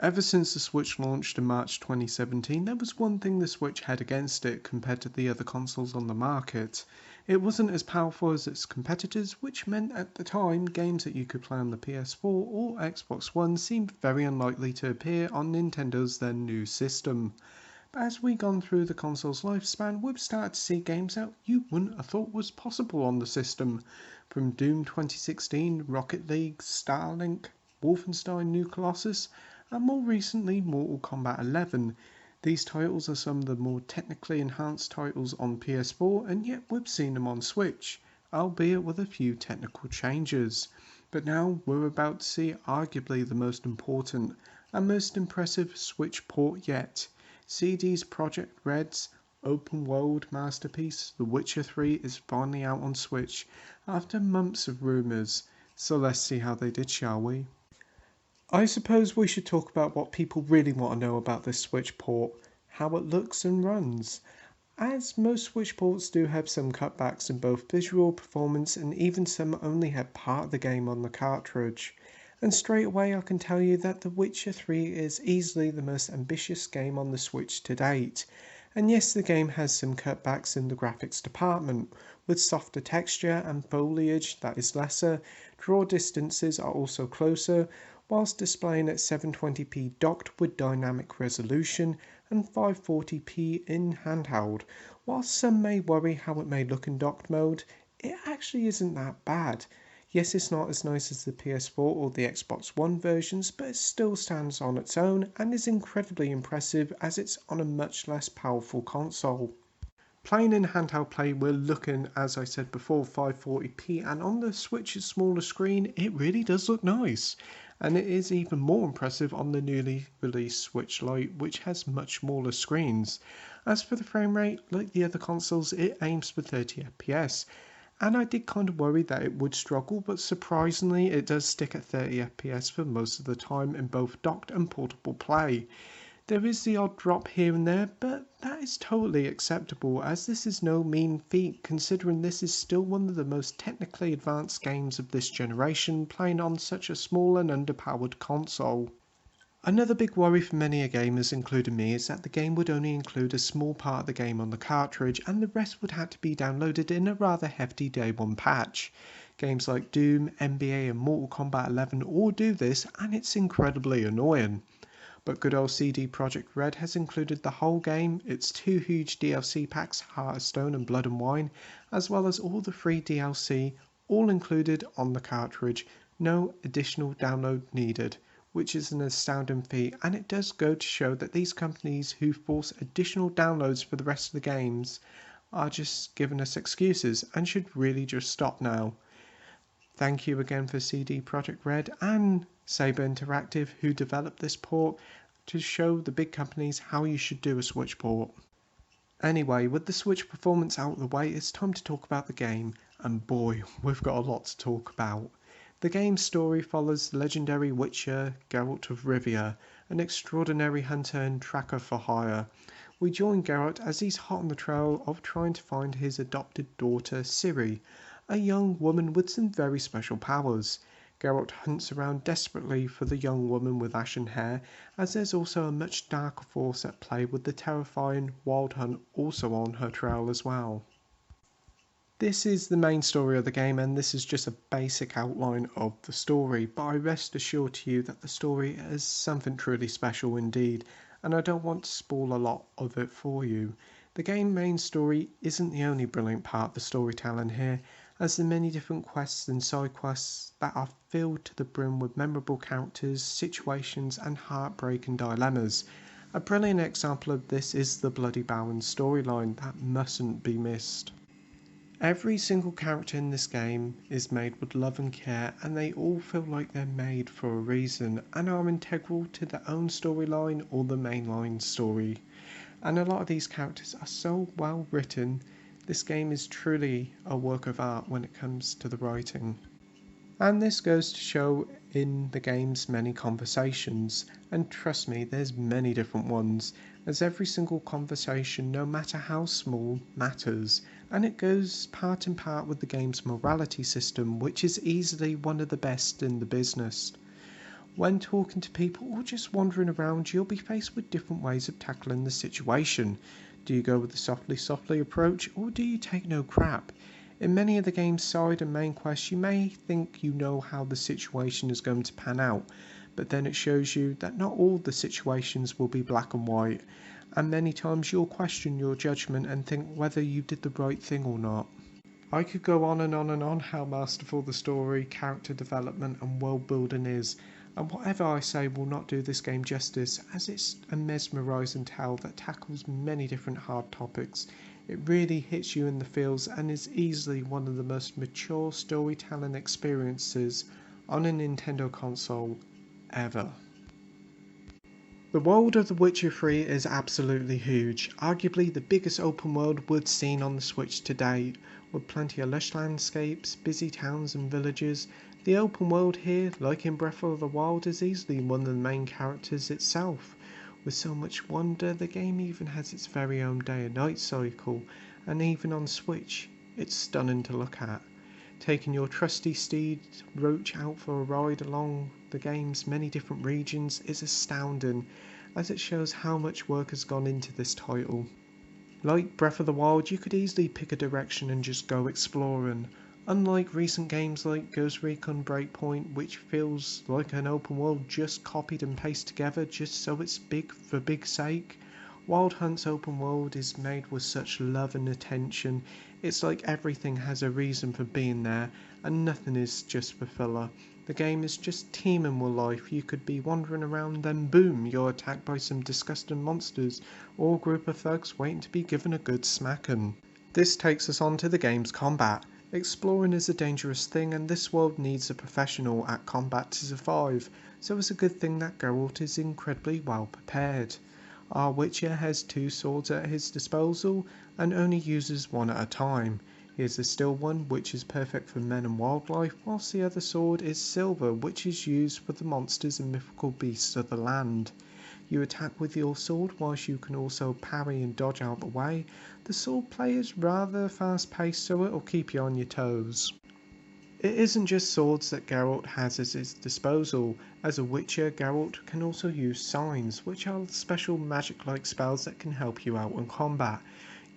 Ever since the Switch launched in March 2017, there was one thing the Switch had against it compared to the other consoles on the market. It wasn't as powerful as its competitors, which meant at the time games that you could play on the PS4 or Xbox One seemed very unlikely to appear on Nintendo's then new system. But as we gone through the console's lifespan, we've started to see games that you wouldn't have thought was possible on the system, from Doom 2016, Rocket League, Starlink, Wolfenstein New Colossus, and more recently Mortal Kombat 11. These titles are some of the more technically enhanced titles on PS4, and yet we've seen them on Switch, albeit with a few technical changes. But now we're about to see arguably the most important and most impressive Switch port yet. CD's Project Red's open world masterpiece, The Witcher 3, is finally out on Switch after months of rumours. So let's see how they did, shall we? I suppose we should talk about what people really want to know about this Switch port, how it looks and runs. As most Switch ports do have some cutbacks in both visual performance and even some only have part of the game on the cartridge. And straight away I can tell you that The Witcher 3 is easily the most ambitious game on the Switch to date. And yes, the game has some cutbacks in the graphics department, with softer texture and foliage that is lesser, draw distances are also closer, whilst displaying at 720p docked with dynamic resolution and 540p in handheld. Whilst some may worry how it may look in docked mode, it actually isn't that bad. Yes, it's not as nice as the PS4 or the Xbox One versions, but it still stands on its own and is incredibly impressive as it's on a much less powerful console. Playing in handheld play, we're looking, as I said before, 540p, and on the Switch's smaller screen, it really does look nice. And it is even more impressive on the newly released Switch Lite, which has much smaller screens. As for the frame rate, like the other consoles, it aims for 30 FPS. And I did kind of worry that it would struggle, but surprisingly it does stick at 30 FPS for most of the time in both docked and portable play. There is the odd drop here and there, but that is totally acceptable as this is no mean feat considering this is still one of the most technically advanced games of this generation playing on such a small and underpowered console. Another big worry for many gamers, including me, is that the game would only include a small part of the game on the cartridge and the rest would have to be downloaded in a rather hefty day one patch. Games like Doom, NBA and Mortal Kombat 11 all do this and it's incredibly annoying. But good old CD Projekt Red has included the whole game, its two huge DLC packs, Heart of Stone and Blood and Wine, as well as all the free DLC, all included on the cartridge, no additional download needed, which is an astounding feat, and it does go to show that these companies who force additional downloads for the rest of the games are just giving us excuses and should really just stop now. Thank you again for CD Projekt Red and Saber Interactive who developed this port to show the big companies how you should do a Switch port. Anyway, with the Switch performance out of the way, it's time to talk about the game, and boy, we've got a lot to talk about. The game's story follows the legendary Witcher Geralt of Rivia, an extraordinary hunter and tracker for hire. We join Geralt as he's hot on the trail of trying to find his adopted daughter Ciri, a young woman with some very special powers. Geralt hunts around desperately for the young woman with ashen hair, as there's also a much darker force at play with the terrifying Wild Hunt also on her trail as well. This is the main story of the game and this is just a basic outline of the story, but I rest assured to you that the story is something truly special indeed, and I don't want to spoil a lot of it for you. The game main story isn't the only brilliant part of the storytelling here, as the many different quests and side quests that are filled to the brim with memorable characters, situations and heartbreaking dilemmas. A brilliant example of this is the Bloody Baron storyline that mustn't be missed. Every single character in this game is made with love and care and they all feel like they're made for a reason and are integral to their own storyline or the mainline story. And a lot of these characters are so well written. This game is truly a work of art when it comes to the writing. And this goes to show in the game's many conversations, and trust me, there's many different ones, as every single conversation, no matter how small, matters, and it goes part and part with the game's morality system, which is easily one of the best in the business. When talking to people or just wandering around, you'll be faced with different ways of tackling the situation. Do you go with the softly approach, or do you take no crap? In many of the game's side and main quests, you may think you know how the situation is going to pan out, but then it shows you that not all the situations will be black and white, and many times you'll question your judgment and think whether you did the right thing or not. I could go on and on and on how masterful the story, character development and world building is, and whatever I say will not do this game justice, as it's a mesmerising tale that tackles many different hard topics. It really hits you in the feels and is easily one of the most mature storytelling experiences on a Nintendo console ever. The world of The Witcher 3 is absolutely huge, arguably the biggest open world we've seen on the Switch to date, with plenty of lush landscapes, busy towns and villages. The open world here, like in Breath of the Wild, is easily one of the main characters itself. With so much wonder, the game even has its very own day and night cycle, and even on Switch, it's stunning to look at. Taking your trusty steed Roach out for a ride along the game's many different regions is astounding, as it shows how much work has gone into this title. Like Breath of the Wild, you could easily pick a direction and just go exploring. Unlike recent games like Ghost Recon Breakpoint, which feels like an open world just copied and pasted together just so it's big for big sake, Wild Hunt's open world is made with such love and attention. It's like everything has a reason for being there, and nothing is just for filler. The game is just teeming with life. You could be wandering around, then boom, you're attacked by some disgusting monsters, or a group of thugs waiting to be given a good smacking. This takes us on to the game's combat. Exploring is a dangerous thing, and this world needs a professional at combat to survive, so it's a good thing that Geralt is incredibly well prepared. Our Witcher has 2 swords at his disposal and only uses one at a time. He has the steel one, which is perfect for men and wildlife, whilst the other sword is silver, which is used for the monsters and mythical beasts of the land. You attack with your sword, whilst you can also parry and dodge out the way. The sword play is rather fast paced, so it'll keep you on your toes. It isn't just swords that Geralt has at his disposal. As a Witcher, Geralt can also use signs, which are special magic-like spells that can help you out in combat.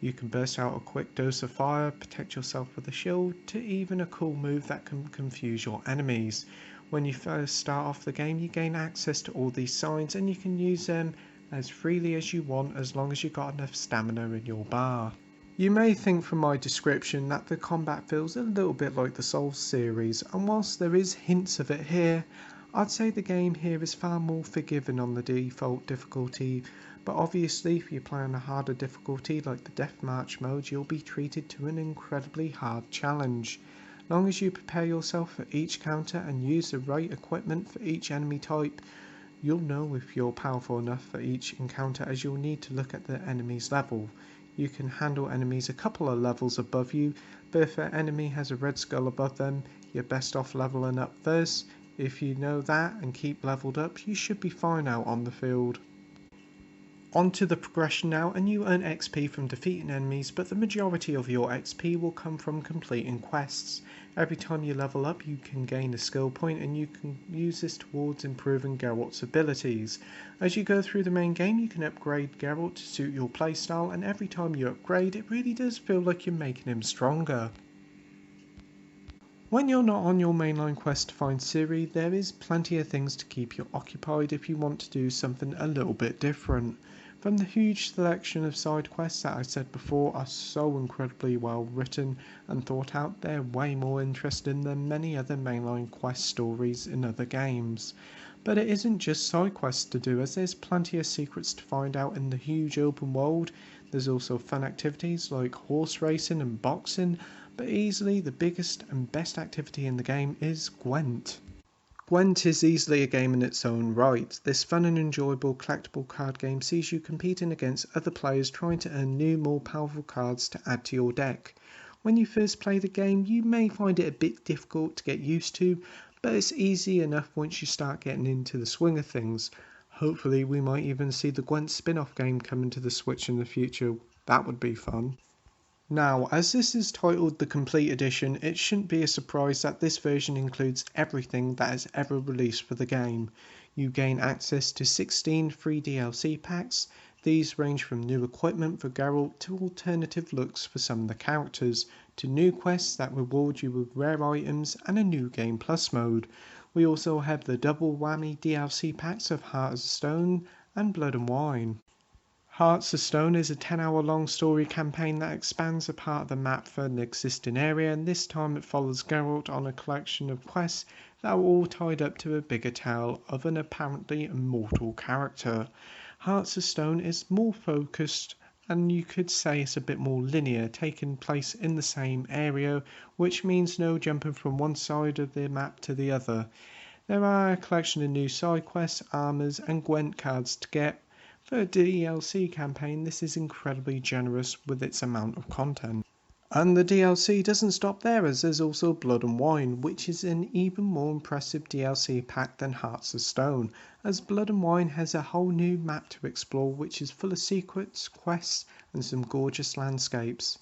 You can burst out a quick dose of fire, protect yourself with a shield, to even a cool move that can confuse your enemies. When you first start off the game, you gain access to all these signs and you can use them as freely as you want as long as you've got enough stamina in your bar. You may think from my description that the combat feels a little bit like the Souls series, and whilst there is hints of it here, I'd say the game here is far more forgiving on the default difficulty, but obviously if you play on a harder difficulty like the Deathmatch mode, you'll be treated to an incredibly hard challenge. Long as you prepare yourself for each counter and use the right equipment for each enemy type, you'll know if you're powerful enough for each encounter, as you'll need to look at the enemy's level. You can handle enemies a couple of levels above you, but if an enemy has a red skull above them, you're best off leveling up first. If you know that and keep leveled up, you should be fine out on the field. On to the progression now, and you earn XP from defeating enemies, but the majority of your XP will come from completing quests. Every time you level up, you can gain a skill point, and you can use this towards improving Geralt's abilities. As you go through the main game, you can upgrade Geralt to suit your playstyle, and every time you upgrade, it really does feel like you're making him stronger. When you're not on your mainline quest to find Ciri, there is plenty of things to keep you occupied if you want to do something a little bit different. From the huge selection of side quests that I said before are so incredibly well written and thought out, they're way more interesting than many other mainline quest stories in other games. But it isn't just side quests to do, as there's plenty of secrets to find out in the huge open world. There's also fun activities like horse racing and boxing, but easily the biggest and best activity in the game is Gwent. Gwent is easily a game in its own right. This fun and enjoyable collectible card game sees you competing against other players trying to earn new, more powerful cards to add to your deck. When you first play the game, you may find it a bit difficult to get used to, but it's easy enough once you start getting into the swing of things. Hopefully we might even see the Gwent spin-off game coming to the Switch in the future. That would be fun. Now, as this is titled the Complete Edition, it shouldn't be a surprise that this version includes everything that has ever released for the game. You gain access to 16 free DLC packs. These range from new equipment for Geralt to alternative looks for some of the characters, to new quests that reward you with rare items and a new Game Plus mode. We also have the double whammy DLC packs of Heart of Stone and Blood and Wine. Hearts of Stone is a 10-hour long story campaign that expands a part of the map for an existing area, and this time it follows Geralt on a collection of quests that are all tied up to a bigger tale of an apparently immortal character. Hearts of Stone is more focused, and you could say it's a bit more linear, taking place in the same area, which means no jumping from one side of the map to the other. There are a collection of new side quests, armors, and Gwent cards to get. For a DLC campaign, this is incredibly generous with its amount of content. And the DLC doesn't stop there, as there's also Blood and Wine, which is an even more impressive DLC pack than Hearts of Stone, as Blood and Wine has a whole new map to explore which is full of secrets, quests, and some gorgeous landscapes.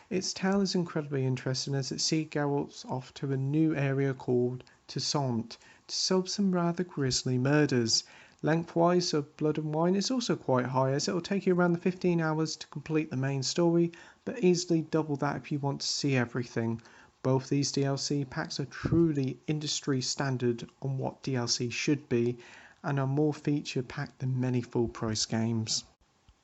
Its tale is incredibly interesting as it sees Geralt off to a new area called Toussaint to solve some rather grisly murders. Lengthwise of Blood and Wine is also quite high, as it will take you around the 15 hours to complete the main story, but easily double that if you want to see everything. Both these DLC packs are truly industry standard on what DLC should be, and are more feature packed than many full price games.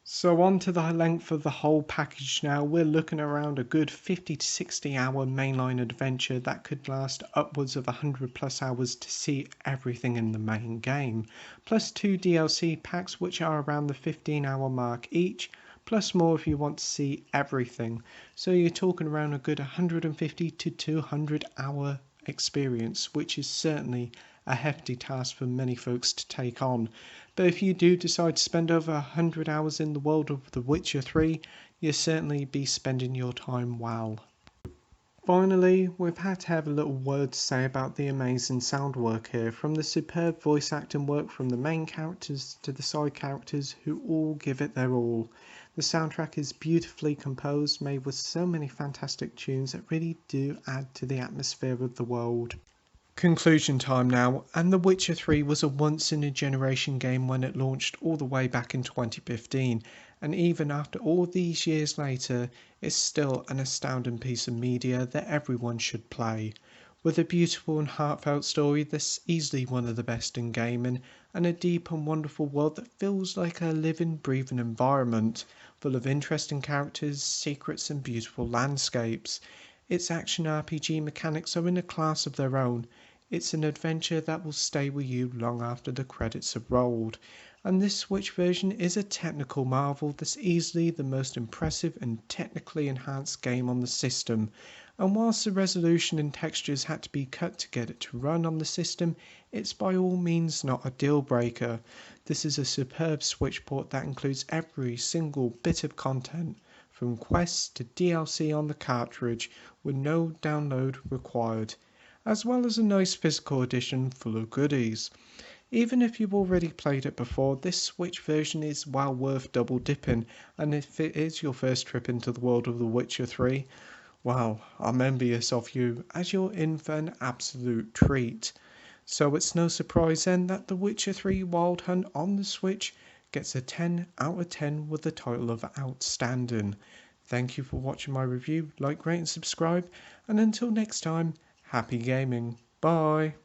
So on to the length of the whole package now. We're looking around a good 50 to 60 hour mainline adventure that could last upwards of 100 plus hours to see everything in the main game, plus 2 DLC packs which are around the 15-hour mark each, plus more if you want to see everything. So you're talking around a good 150 to 200 hour experience, which is certainly a hefty task for many folks to take on. But if you do decide to spend over 100 hours in the world of The Witcher 3, you'll certainly be spending your time well. Finally, we've had to have a little word to say about the amazing sound work here, from the superb voice acting work from the main characters to the side characters who all give it their all. The soundtrack is beautifully composed, made with so many fantastic tunes that really do add to the atmosphere of the world. Conclusion time now, and The Witcher 3 was a once in a generation game when it launched all the way back in 2015, and even after all these years later, it's still an astounding piece of media that everyone should play. With a beautiful and heartfelt story that's easily one of the best in gaming, and a deep and wonderful world that feels like a living, breathing environment, full of interesting characters, secrets and beautiful landscapes. Its action RPG mechanics are in a class of their own. It's an adventure that will stay with you long after the credits have rolled. And this Switch version is a technical marvel that's easily the most impressive and technically enhanced game on the system. And whilst the resolution and textures had to be cut to get it to run on the system, it's by all means not a deal breaker. This is a superb Switch port that includes every single bit of content, from quests to DLC on the cartridge, with no download required, as well as a nice physical edition full of goodies. Even if you've already played it before, this Switch version is well worth double dipping, and if it is your first trip into the world of The Witcher 3, well, I'm envious of you, as you're in for an absolute treat. So it's no surprise then that The Witcher 3 Wild Hunt on the Switch gets a 10 out of 10 with the title of Outstanding. Thank you for watching my review. Like, rate and subscribe, and until next time, happy gaming. Bye.